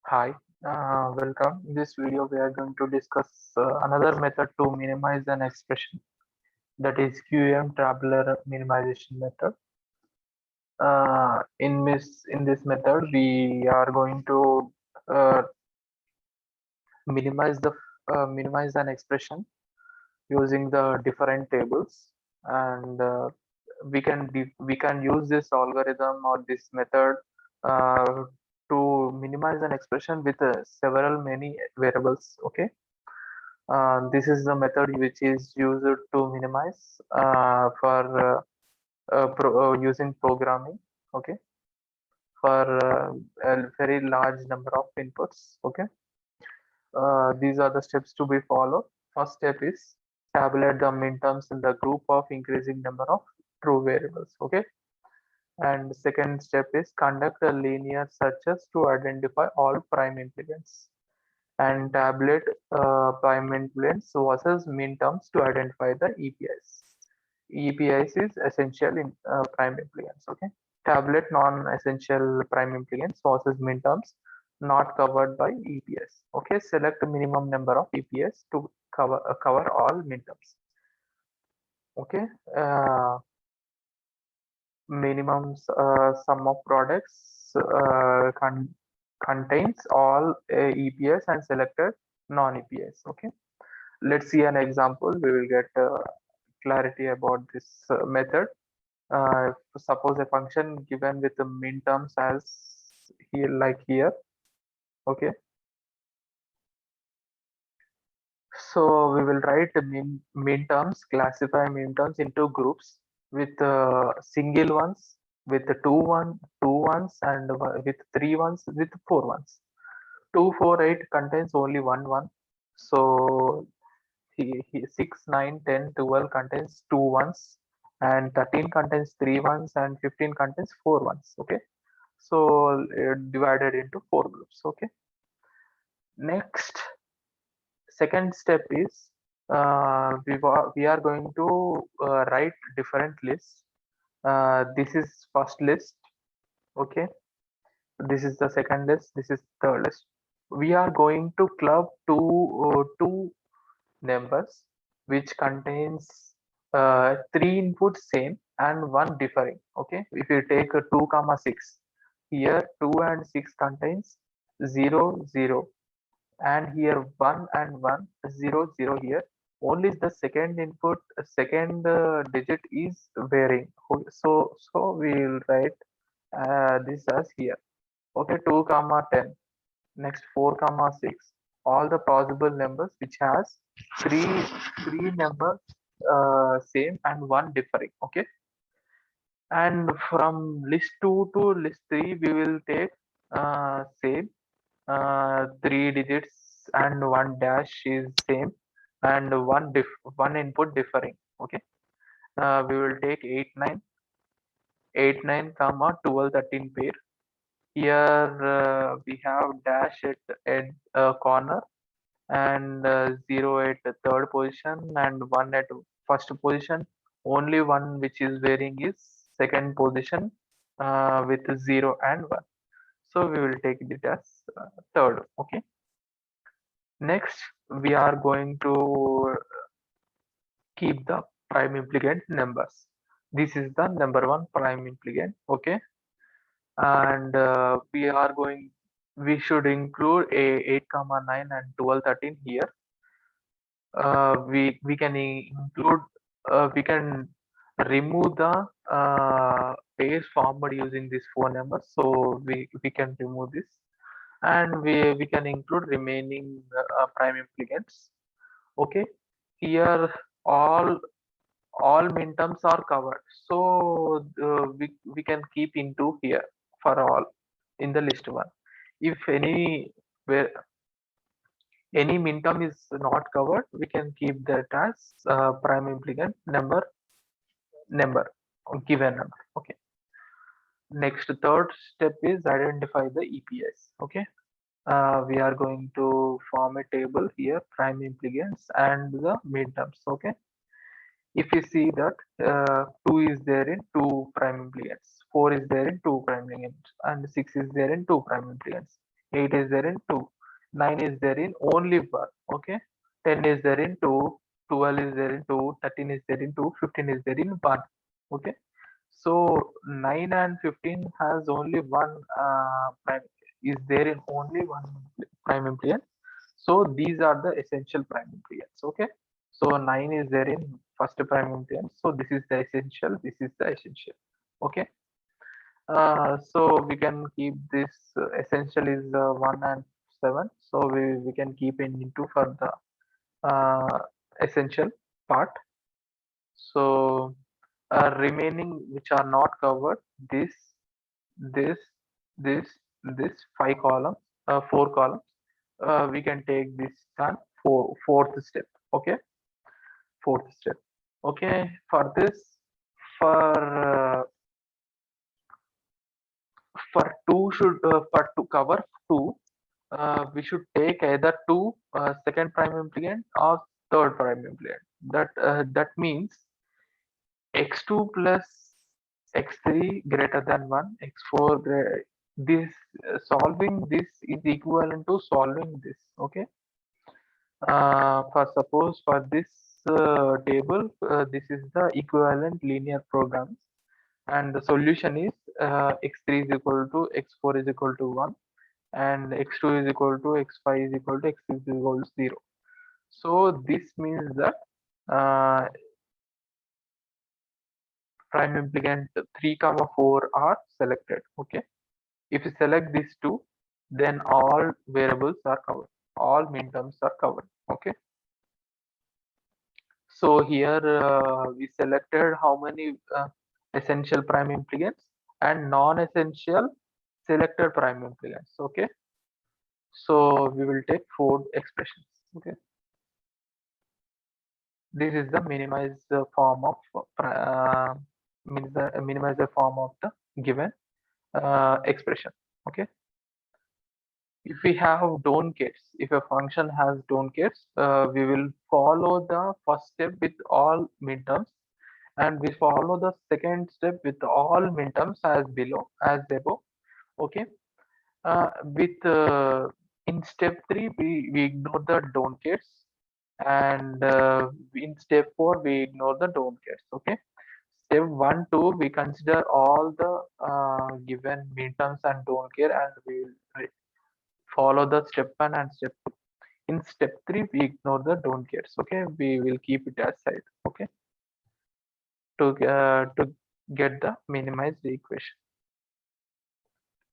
Hi, welcome. In this video, we are going to discuss another method to minimize an expression, that is QM tabular minimization method. In this method, we are going to uh, minimize the minimize an expression using the different tables, and we can use this algorithm or this method uh, to minimize an expression with several many variables. Okay. This is the method which is used to minimize for using programming. Okay, for a very large number of inputs. Okay, these are the steps to be followed. First step is tabulate the minterms in the group of increasing number of true variables. Okay, and second step is conduct a linear searches to identify all prime impedance, and tablet prime impedance versus min terms to identify the EPIs. EPIs is essential in prime impedance. Okay. Tablet non-essential prime impedance versus min terms not covered by EPS. Okay. Select minimum number of EPS to cover all min terms. Okay. Uh, Minimum sum of products contains all EPS and selected non-EPS. Okay. Let's see an example. We will get clarity about this method. Suppose a function given with the min terms as here, like here. Okay. So we will write the min terms, classify min terms into groups with single ones, with two ones, and with three ones, with four ones. 248 contains only one. So 6, 9, 10, 12 contains two ones, and 13 contains three ones, and 15 contains four ones. Okay. So divided into four groups. Okay. Next, second step is we are going to write different lists. This is first list. Okay. This is the second list. This is third list. We are going to club two numbers which contains three inputs same and one differing. Okay. If you take 2 comma 6, here 2 and 6 contains 0 0, and here 1 and 1 0 0. Here only the second input, second digit is varying. So we will write this as here. Okay. 2 comma 10, next 4 comma 6, all the possible numbers which has three numbers same and one differing. Okay. And from list 2 to list 3, we will take same, three digits and one dash is same, and one input differing. Okay. We will take 8 9 comma 12 13 pair. Here we have dash at corner, and 0 at the third position, and 1 at first position. Only one which is varying is second position with 0 and 1. So we will take it as third. Okay. Next, we are going to keep the prime implicant numbers. This is the number one prime implicant. Okay. And we should include a 8 comma 9 and 12 13 here. We can include, we can remove the pairs formed using these four numbers. So we can remove this, and we can include remaining prime implicants. Okay. Here all all minterms are covered, so we can keep into here for all in the list one. If where any minterm is not covered, we can keep that as prime implicant number given number. Okay. Next, third step is identify the EPS. Okay. We are going to form a table here, prime implicants and the midterms. Okay. If you see that 2 is there in 2 prime implicants, 4 is there in 2 prime implicants, and 6 is there in 2 prime implicants. 8 is there in 2, 9 is there in only 1, okay, 10 is there in 2, 12 is there in 2, 13 is there in 2, 15 is there in 1, okay. So 9 and 15 has only one prime, is there in only one prime impedance. So these are the essential prime impedance, okay. So 9 is there in first prime impedance. So this is the essential, this is the essential, okay. So we can keep this essential is 1 and 7. So we can keep in into for the essential part. So remaining which are not covered, this, this, this, this 5 columns, 4 columns. We can take this and fourth step. Okay, fourth step. Okay, for this, for for to cover two, we should take either two second prime implicant or third prime implicant. That means x2 plus x3 greater than 1, x4 this solving this is equivalent to solving this, okay. For suppose for this table, this is the equivalent linear programs, and the solution is x3 is equal to x4 is equal to 1, and x2 is equal to x5 is equal to x6 is equal to 0. So this means that uh, prime implicant 3 comma 4 are selected, okay. If you select these two, then all variables are covered, all minterms are covered, okay. So here we selected how many essential prime implicants and non-essential selected prime implicants, okay. So we will take four expressions, okay. This is the minimized form of minimizer form of the given expression, okay. If we have don't cares, if a function has don't cares, we will follow the first step with all midterms, and we follow the second step with all midterms as below, as above, okay. With in step 3 we ignore the don't cares, and in step 4 we ignore the don't cares, okay. Step 1 2 we consider all the given midterms and don't care, and we will follow the step 1 and step 2. In step 3 we ignore the don't cares, okay. We will keep it aside, okay, to get the minimized equation.